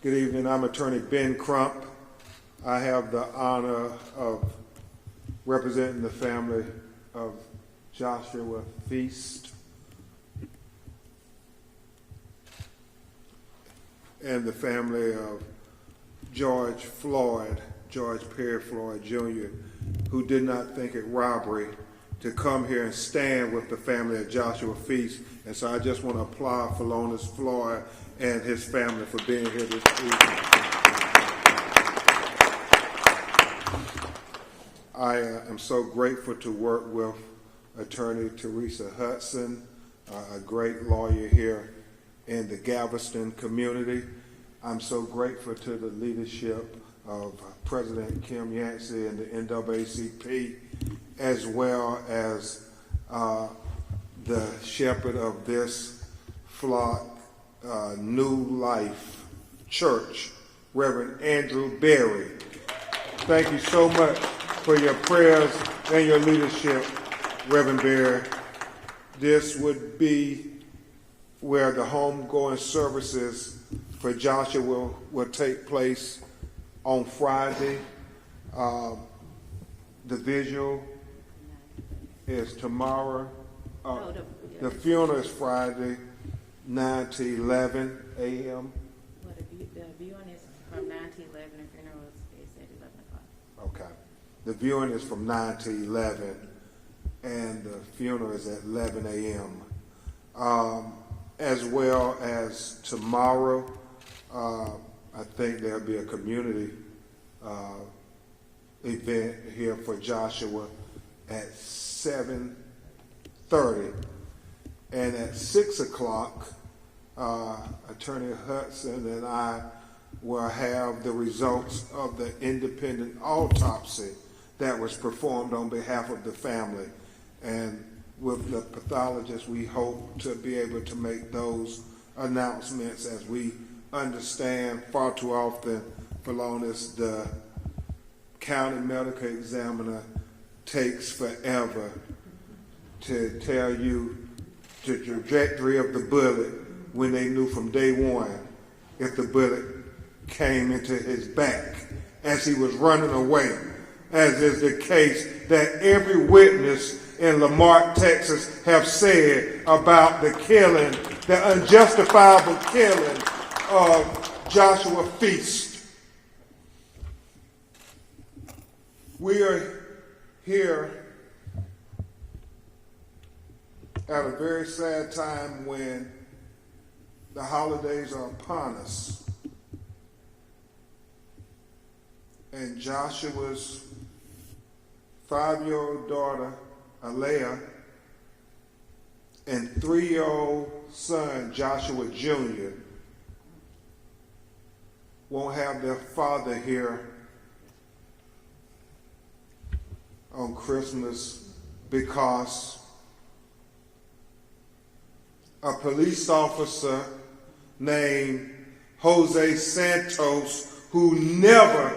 Good evening. I'm Attorney Ben Crump. I have the honor of representing the family of Joshua Feast and the family of George Perry Floyd Jr., who did not think it robbery to come here and stand with the family of Joshua Feast. And so I just want to applaud Philonis Floyd and his family for being here this evening. I am so grateful to work with Attorney Teresa Hudson, a great lawyer here in the Galveston community. I'm so grateful to the leadership of President Kim Yancey and the NAACP, as well as the shepherd of this flock, New Life Church, Reverend Andrew Berry. Thank you so much for your prayers and your leadership, Reverend Berry. This would be where the homegoing services for Joshua will take place on Friday. The visual is tomorrow. The funeral is Friday, 9 to 11 a.m. Well, the viewing is from 9 to 11, the funeral is at 11 o'clock. Okay. The viewing is from 9 to 11, and the funeral is at 11 a.m. As well as tomorrow, I think there'll be a community event here for Joshua at 7:30, and at 6 o'clock, Attorney Hudson and I will have the results of the independent autopsy that was performed on behalf of the family. And with the pathologist, we hope to be able to make those announcements. As we understand, far too often, Philonis, the county medical examiner, takes forever to tell you the trajectory of the bullet when they knew from day one if the bullet came into his back as he was running away, as is the case that every witness in Marque, Texas have said about the killing, the unjustifiable killing of Joshua Feast. We are here at a very sad time when the holidays are upon us. And Joshua's 5-year-old daughter, Alea, and 3-year-old son, Joshua Jr., won't have their father here on Christmas because a police officer named Jose Santos, who never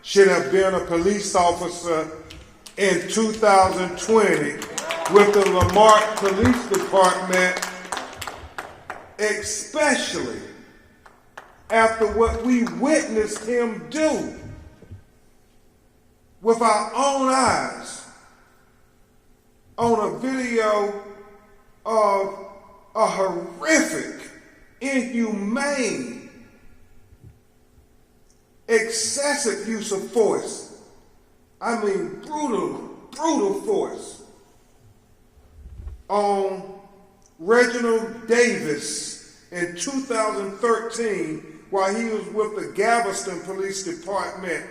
should have been a police officer in 2020 with the Marque Police Department, especially after what we witnessed him do with our own eyes on a video of a horrific, inhumane, excessive use of force. I mean, brutal force on Reginald Davis in 2013 while he was with the Galveston Police Department.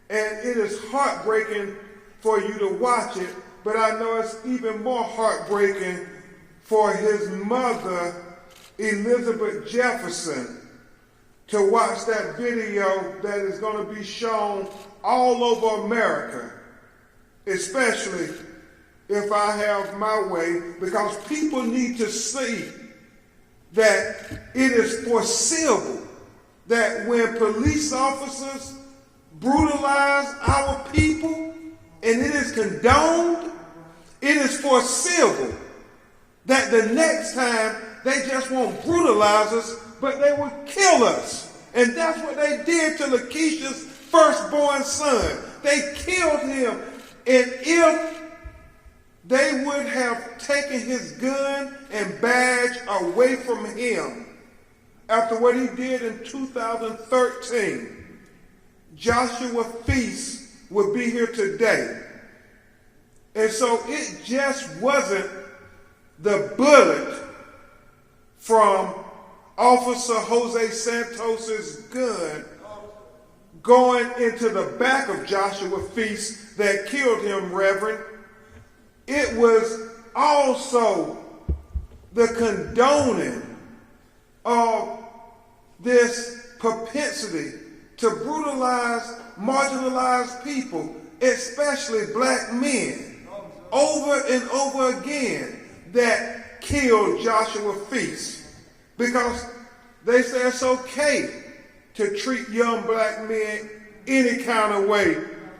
And it is heartbreaking for you to watch it, but I know it's even more heartbreaking for his mother, Elizabeth Jefferson, to watch that video that is going to be shown all over America, especially if I have my way, because people need to see that it is foreseeable that when police officers brutalize our people and it is condoned, it is foreseeable that the next time they just won't brutalize us, but they will kill us. And that's what they did to Lakeisha's firstborn son. They killed him. And if they would have taken his gun and badge away from him after what he did in 2013, Joshua Feast would be here today. And so it just wasn't the bullet from Officer Jose Santos's gun going into the back of Joshua Feast that killed him, Reverend. It was also the condoning of this propensity to brutalize marginalized people, especially black men, over and over again, that killed Joshua Feast. Because they say it's okay to treat young black men any kind of way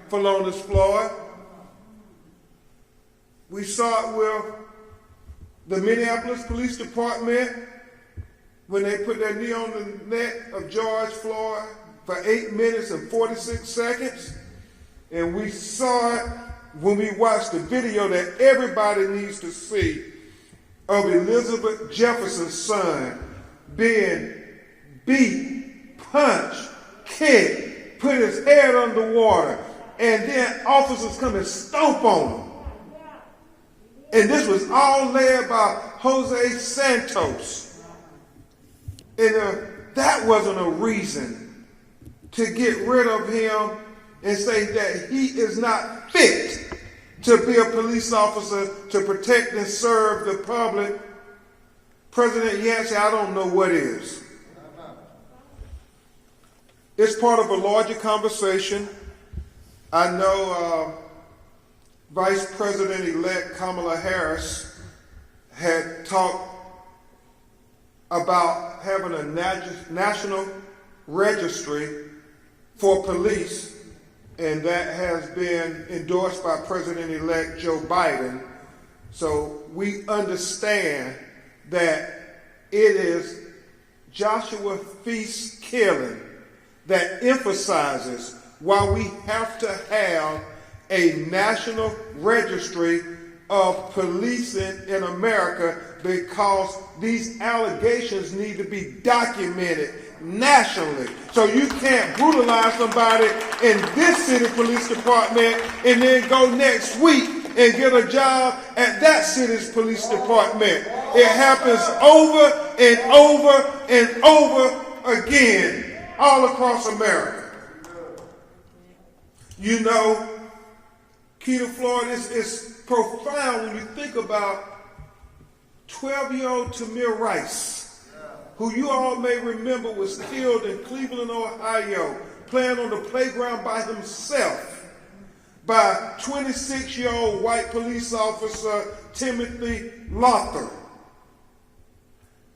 for Philonise Floyd. We saw it with the Minneapolis Police Department when they put their knee on the neck of George Floyd for 8 minutes and 46 seconds. And we saw it when we watched the video that everybody needs to see of Elizabeth Jefferson's son being beat, punched, kicked, put his head underwater, and then officers come and stomp on him. And this was all led by Jose Santos. And that wasn't a reason to get rid of him and say that he is not fit to be a police officer to protect and serve the public. President Yancey, I don't know what is. It's part of a larger conversation. I know Vice President-elect Kamala Harris had talked about having a national registry for police, and that has been endorsed by President-elect Joe Biden. So we understand that it is Joshua Feast's killing that emphasizes why we have to have a national registry of policing in America, because these allegations need to be documented nationally. So you can't brutalize somebody in this city police department and then go next week and get a job at that city's police department. It happens over and over and over again all across America. You know, Keita Floyd is profound when you think about 12-year-old Tamir Rice, who you all may remember was killed in Cleveland, Ohio, playing on the playground by himself by 26-year-old white police officer Timothy Lothar.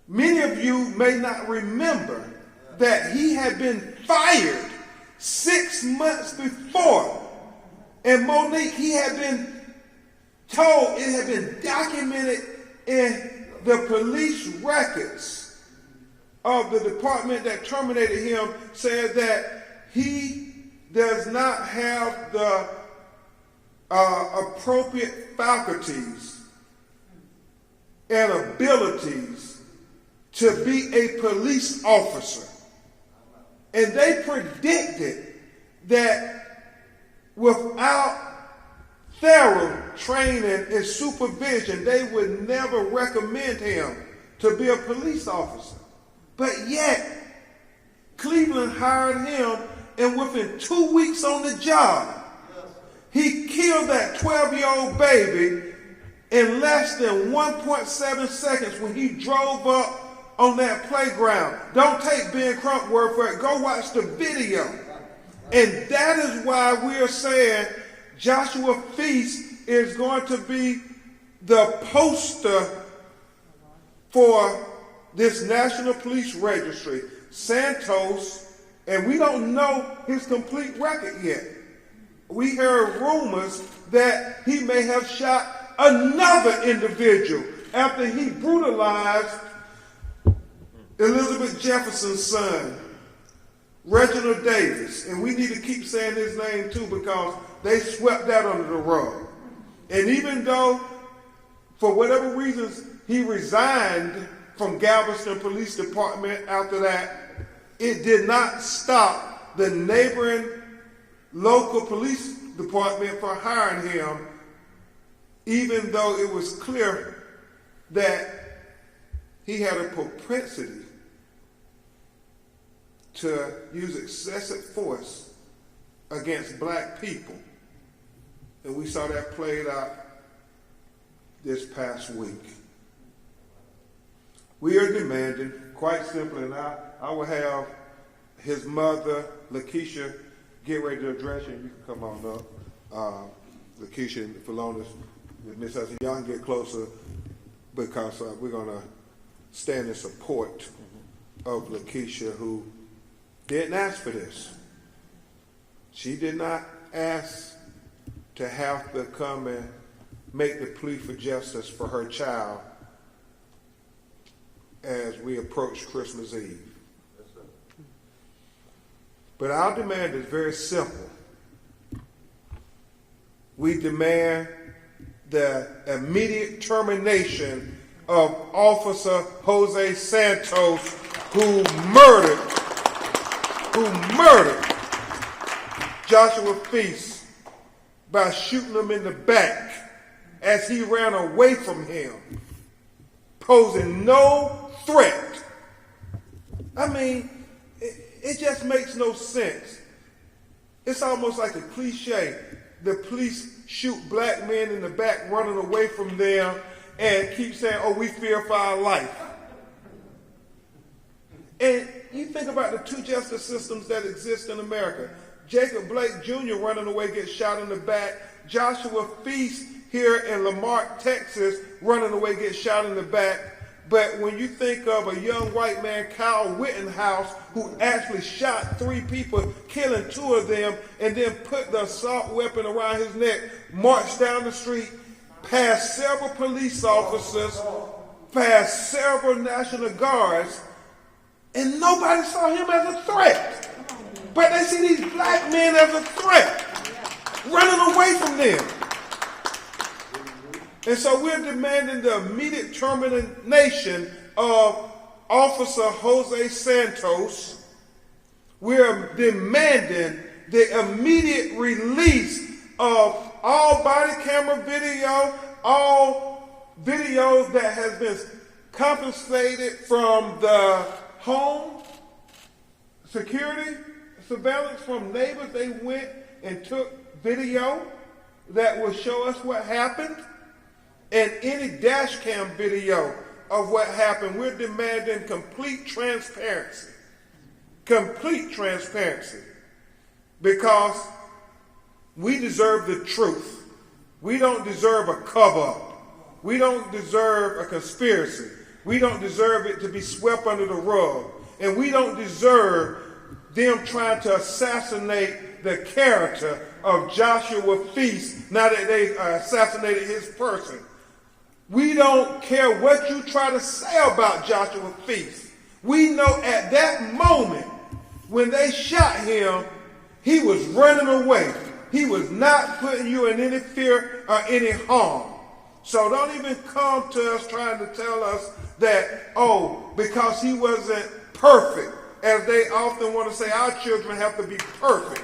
Many of you may not remember that he had been fired 6 months before. And Monique, he had been told, it had been documented in the police records of the department that terminated him, said that he does not have the appropriate faculties and abilities to be a police officer. And they predicted that without thorough training and supervision, they would never recommend him to be a police officer. But yet, Cleveland hired him, and within 2 weeks on the job, he killed that 12-year-old baby in less than 1.7 seconds when he drove up on that playground. Don't take Ben Crump word for it. Go watch the video. And that is why we are saying Joshua Feast is going to be the poster for this National Police Registry. Santos, and we don't know his complete record yet. We heard rumors that he may have shot another individual after he brutalized Elizabeth Jefferson's son. Reginald Davis, and we need to keep saying his name too because they swept that under the rug. And even though, for whatever reasons, he resigned from Galveston Police Department after that, it did not stop the neighboring local police department from hiring him, even though it was clear that he had a propensity to use excessive force against black people. And we saw that played out this past week. We are demanding, quite simply, and I will have his mother, Lakeisha, get ready to address you, and you can come on up. Lakeisha and Philonis, Miss Hudson, y'all can get closer because we're going to stand in support of Lakeisha, who didn't ask for this. She did not ask to have to come and make the plea for justice for her child as we approach Christmas Eve. But our demand is very simple. We demand the immediate termination of Officer Jose Santos, who murdered Joshua Feast by shooting him in the back as he ran away from him, posing no threat. I mean, it just makes no sense. It's almost like a cliche. The police shoot black men in the back running away from them and keep saying, oh, we fear for our life. And you think about the two justice systems that exist in America. Jacob Blake Jr. running away gets shot in the back. Joshua Feast here in Marque, Texas, running away gets shot in the back. But when you think of a young white man, Kyle Wittenhouse, who actually shot 3 people, killing 2 of them, and then put the assault weapon around his neck, marched down the street, past several police officers, past several National Guards, and nobody saw him as a threat. But they see these black men as a threat, running away from them. And so we're demanding the immediate termination of Officer Jose Santos. We're demanding the immediate release of all body camera video, all videos that has been confiscated from the home security surveillance from neighbors. They went and took video that will show us what happened. And any dash cam video of what happened. We're demanding complete transparency. Complete transparency. Because we deserve the truth. We don't deserve a cover-up. We don't deserve a conspiracy. We don't deserve it to be swept under the rug. And we don't deserve them trying to assassinate the character of Joshua Feast now that they assassinated his person. We don't care what you try to say about Joshua Feast. We know at that moment when they shot him, he was running away. He was not putting you in any fear or any harm. So don't even come to us trying to tell us that, oh, because he wasn't perfect, as they often want to say our children have to be perfect,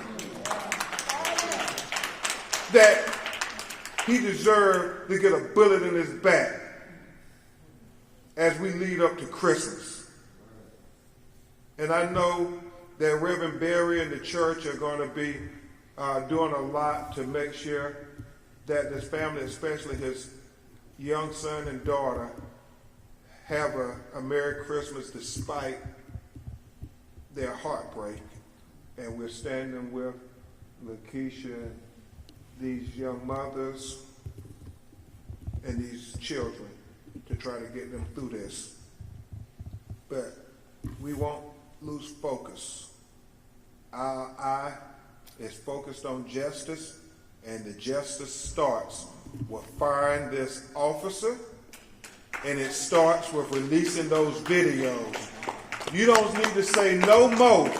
that he deserved to get a bullet in his back as we lead up to Christmas. And I know that Reverend Berry and the church are going to be doing a lot to make sure that this family, especially his young son and daughter, have a Merry Christmas despite their heartbreak. And we're standing with Lakeisha, these young mothers, and these children to try to get them through this. But we won't lose focus. Our eye is focused on justice, and the justice starts with firing this officer, and it starts with releasing those videos. You don't need to say no more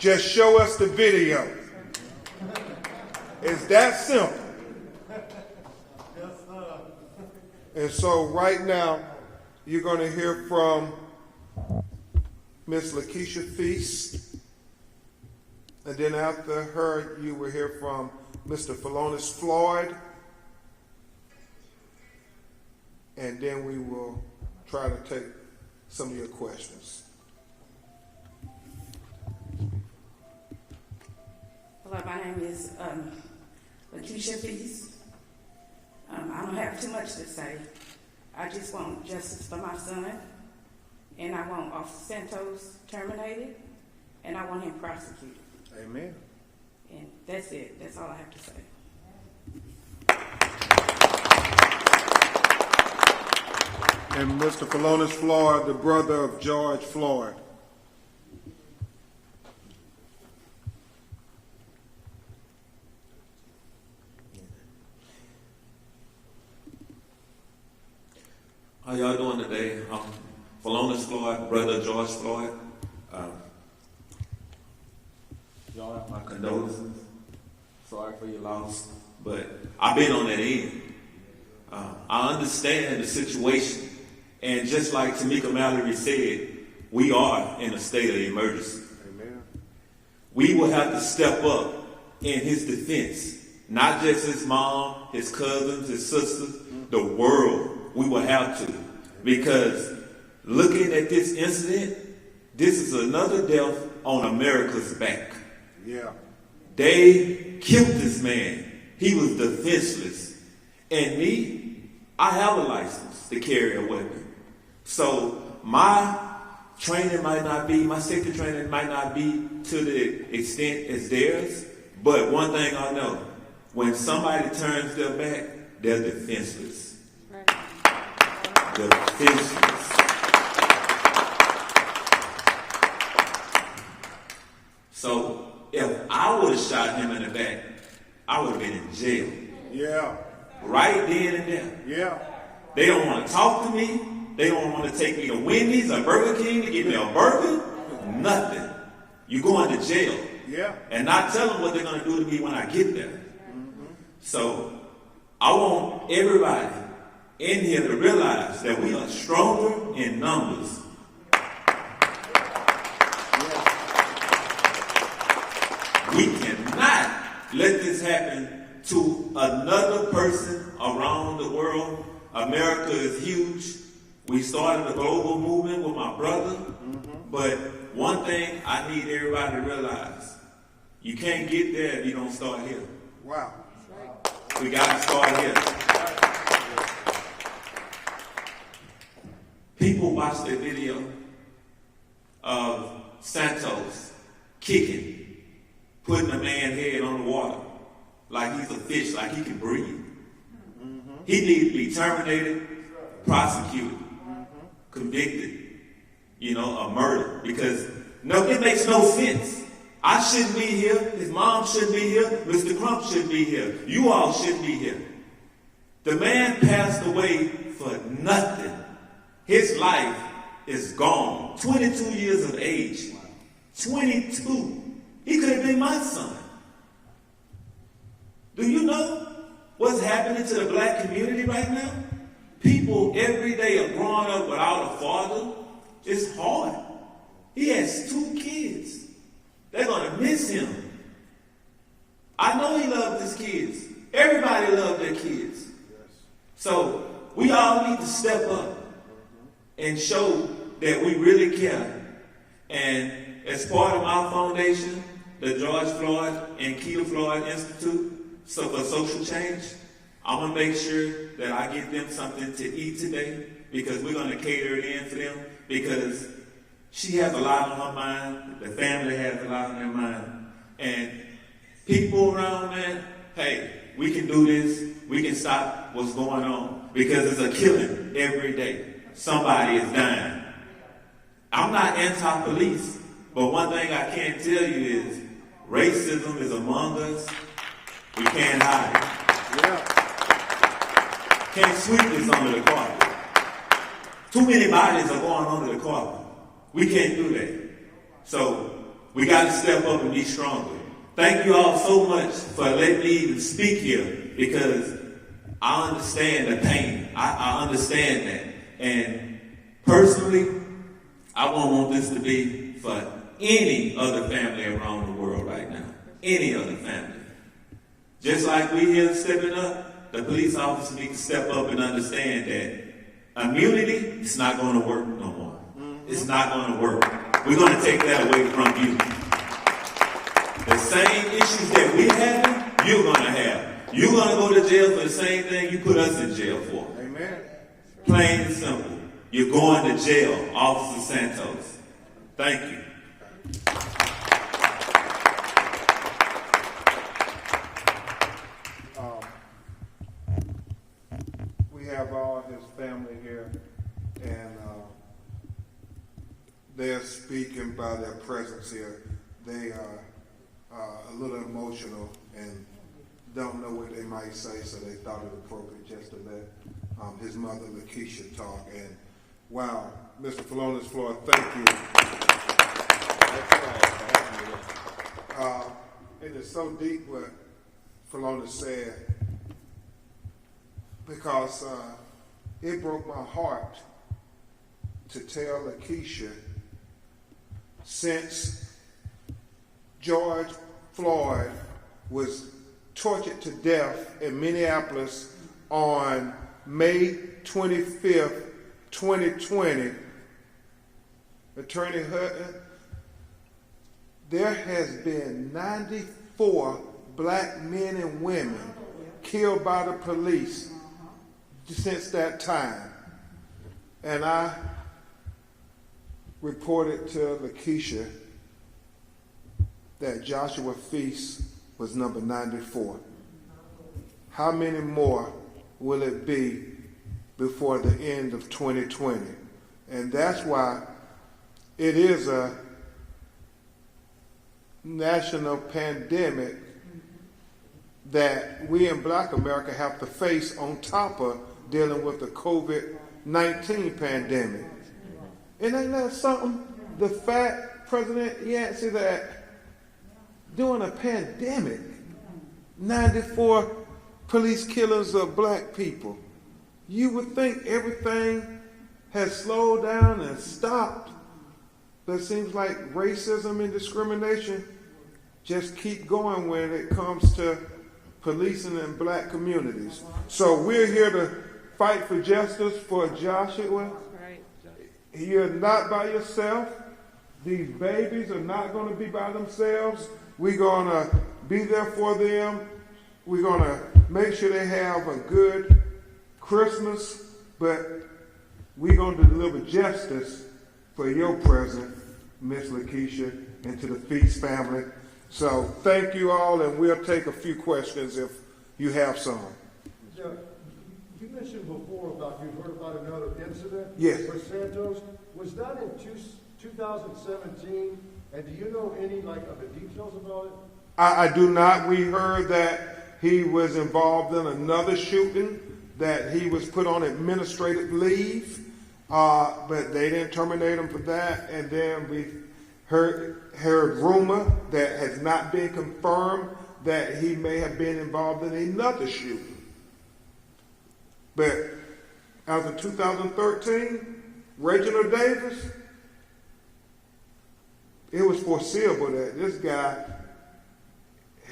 Just show us the video. It's that simple. And so right now, you're going to hear from Miss Lakeisha Feast. And then after her, you will hear from Mr. Philonis Floyd. And then we will try to take some of your questions. Hello, my name is Lakeisha Feast. I don't have too much to say. I just want justice for my son, and I want Officer Santos terminated, and I want him prosecuted. Amen. And that's it. That's all I have to say. And Mr. Philonis Floyd, the brother of George Floyd. How y'all doing today? I'm Philonis Floyd, brother of George Floyd. Y'all have my condolences. Sorry for your loss. But I've been on that end. I understand the situation. And just like Tamika Mallory said, we are in a state of emergency. Amen. We will have to step up in his defense. Not just his mom, his cousins, his sisters, the world. We will have to. Because looking at this incident, this is another death on America's back. Yeah. They killed this man. He was defenseless. And me, I have a license to carry a weapon. So my training might not be, my safety training might not be to the extent as theirs. But one thing I know, when somebody turns their back, they're defenseless. Defenseless. So if I would have shot him in the back, I would have been in jail. Yeah. Right then and there. Yeah. They don't want to talk to me. They don't want to take me to Wendy's or Burger King to get me a burger. Nothing. You're going to jail. Yeah. And not tell them what they're going to do to me when I get there. Mm-hmm. So I want everybody in here to realize that we are stronger in numbers. We cannot let this happen to another person around the world. America is huge. We started a global movement with my brother. But one thing I need everybody to realize, you can't get there if you don't start here. Wow. We got to start here. People watch the video of Santos kicking, putting a man's head on the water like he's a fish, like he can breathe. He needs to be terminated, prosecuted, convicted, of murder. Because it makes no sense. I shouldn't be here. His mom shouldn't be here. Mr. Crump shouldn't be here. You all shouldn't be here. The man passed away for nothing. His life is gone. 22 years of age. 22. He could have been my son. Do you know what's happening to the black community right now? People every day are growing up without a father. It's hard. He has 2 kids. They're going to miss him. I know he loved his kids. Everybody loved their kids. So we all need to step up and show that we really care. And as part of my foundation, the George Floyd and Keita Floyd Institute for Social Change, I'm going to make sure that I get them something to eat today, because we're going to cater it in for them, because she has a lot on her mind. The family has a lot on their mind. And people around, man, hey, we can do this. We can stop what's going on, because it's a killing every day. Somebody is dying. I'm not anti-police, but one thing I can tell you is racism is among us. We can't hide it. Yeah. Can't sweep this under the carpet. Too many bodies are going under the carpet. We can't do that. So we got to step up and be stronger. Thank you all so much for letting me even speak here, because I understand the pain. I understand that. And personally, I won't want this to be for any other family around the world right now. Any other family. Just like we here stepping up, the police officers need to step up and understand that immunity is not going to work no more. It's not going to work. We're going to take that away from you. The same issues that we have, you're going to have. You're going to go to jail for the same thing you put us in jail for. Amen. Plain and simple. You're going to jail, Officer Santos. Thank you. We have all his family here, and they're speaking by their presence here. They are a little emotional and don't know what they might say, so they thought it appropriate just to let his mother, Lakeisha, talk. And wow, Mr. Felonious Floyd, thank you. It is so deep what Felonious said, because it broke my heart to tell Lakeisha, since George Floyd was tortured to death in Minneapolis on May 25th, 2020, Attorney Hutton, there has been 94 black men and women killed by the police since that time. And I reported to Lakeisha that Joshua Feast was number 94. How many more will it be before the end of 2020? And that's why it is a national pandemic that we in Black America have to face on top of dealing with the COVID-19 pandemic. And ain't that something? The fact, President Yancey, that during a pandemic, 94 police killings of black people, you would think everything has slowed down and stopped. But it seems like racism and discrimination just keep going when it comes to policing in black communities. So we're here to fight for justice for Joshua. You're not by yourself. These babies are not going to be by themselves. We're going to be there for them. We're going to make sure they have a good Christmas, but we're going to deliver justice for your president, Miss Lakeisha, and to the Feast family. So thank you all, and we'll take a few questions if you have some. Yeah, you mentioned before about you heard about another incident. Yes. With Santos. Was that in 2017? And do you know any of the details about it? I do not. We heard that he was involved in another shooting, that he was put on administrative leave, but they didn't terminate him for that. And then we heard rumor that has not been confirmed that he may have been involved in another shooting. But as of 2013, Reginald Davis, it was foreseeable that this guy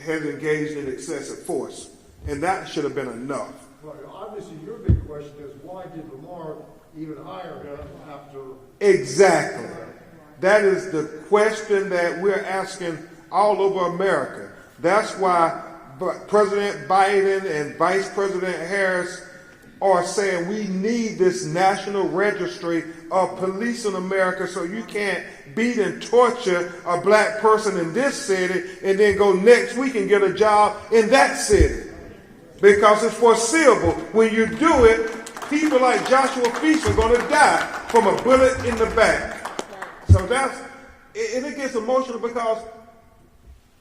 has engaged in excessive force, and that should have been enough. Right. Obviously, your big question is why did Lamar even hire him after? Exactly. That is the question that we're asking all over America. That's why President Biden and Vice President Harris are saying we need this national registry of police in America, so you can't beat and torture a black person in this city and then go next week and get a job in that city. Because it's foreseeable when you do it, people like Joshua Feast are going to die from a bullet in the back. So that's, and it gets emotional because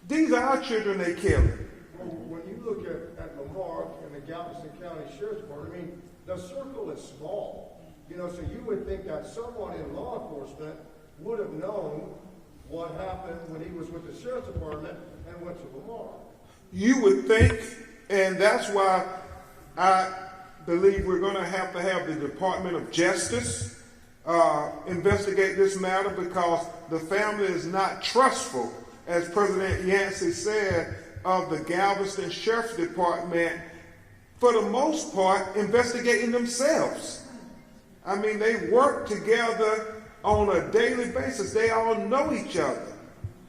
these are our children they killing. When you look at Lamar and the Galveston County Sheriff's Department, I mean, the circle is small. So you would think that someone in law enforcement would have known what happened when he was with the sheriff's department and went to Lamar. You would think, and that's why I believe we're going to have the Department of Justice investigate this matter, because the family is not trustful, as President Yancey said, of the Galveston Sheriff's Department, for the most part, investigating themselves. I mean, they work together on a daily basis. They all know each other.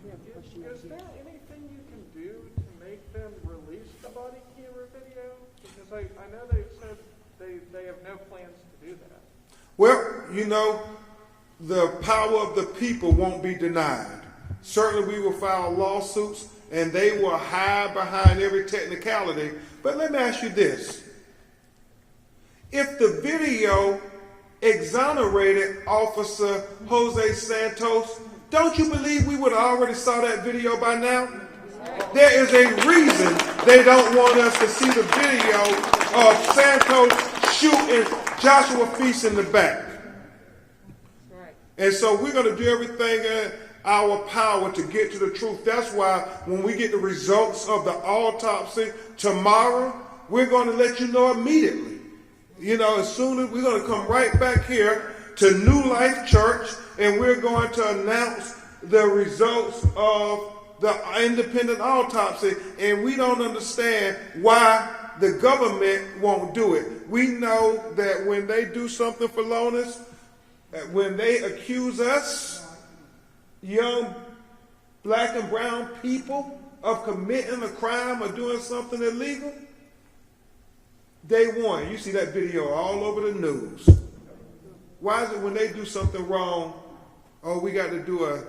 Is there anything you can do to make them release the body camera video? Because I know they've said they have no plans to do that. Well, you know, the power of the people won't be denied. Certainly we will file lawsuits, and they will hide behind every technicality. But let me ask you this. If the video exonerated Officer Jose Santos, don't you believe we would have already saw that video by now? There is a reason they don't want us to see the video of Santos shooting Joshua Feast in the back. And so we're going to do everything in our power to get to the truth. That's why when we get the results of the autopsy tomorrow, we're going to let you know immediately. You know, as soon as we're going to come right back here to New Life Church, and we're going to announce the results of the independent autopsy. And we don't understand why the government won't do it. We know that when they do something felonious, when they accuse us, young black and brown people, of committing a crime or doing something illegal, day one, you see that video all over the news. Why is it when they do something wrong, oh, we got to do a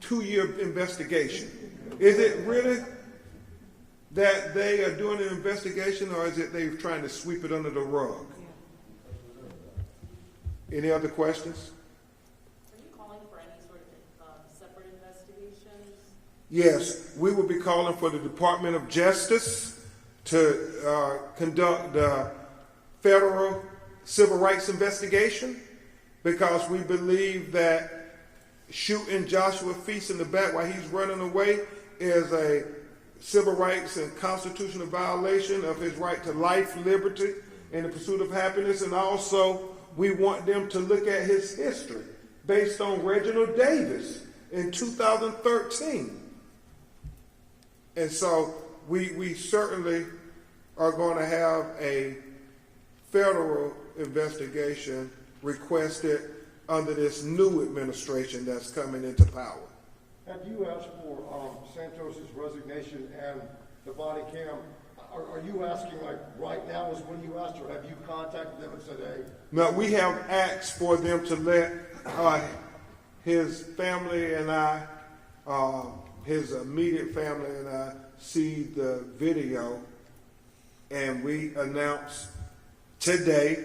2-year investigation? Is it really that they are doing an investigation, or is it they're trying to sweep it under the rug? Any other questions? Are you calling for any sort of separate investigations? Yes, we will be calling for the Department of Justice to conduct the federal civil rights investigation, because we believe that shooting Joshua Feast in the back while he's running away is a civil rights and constitutional violation of his right to life, liberty, and the pursuit of happiness. And also, we want them to look at his history based on Reginald Davis in 2013. And so we certainly are going to have a federal investigation requested under this new administration that's coming into power. Have you asked for Santos's resignation and the body cam? Are you asking, like, right now is when you asked, or have you contacted them and said, hey? No, we have asked for them to let his family and I, his immediate family and I, see the video, and we announced today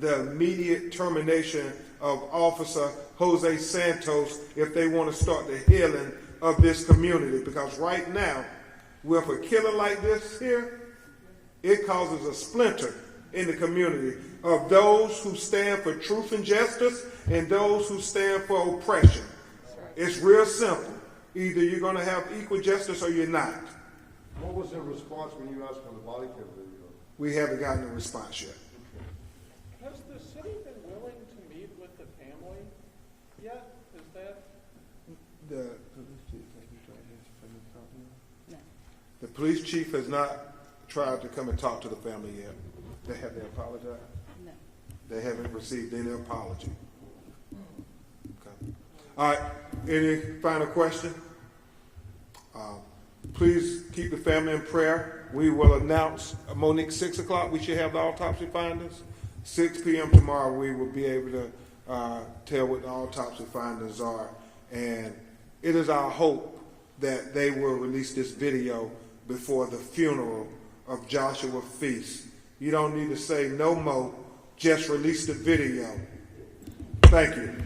the immediate termination of Officer Jose Santos if they want to start the healing of this community. Because right now, with a killing like this here, it causes a splinter in the community of those who stand for truth and justice and those who stand for oppression. It's real simple. Either you're going to have equal justice or you're not. What was their response when you asked for the body cam video? We haven't gotten a response yet. Has the city been willing to meet with the family yet? Is that? The police chief has not tried to come and talk to the family yet. Have they apologized? No. They haven't received any apology. Okay. All right. Any final question? Please keep the family in prayer. We will announce, Monique, 6 o'clock. We should have the autopsy findings. 6 p.m. tomorrow, we will be able to tell what the autopsy findings are. And it is our hope that they will release this video before the funeral of Joshua Feast. You don't need to say no more. Just release the video. Thank you.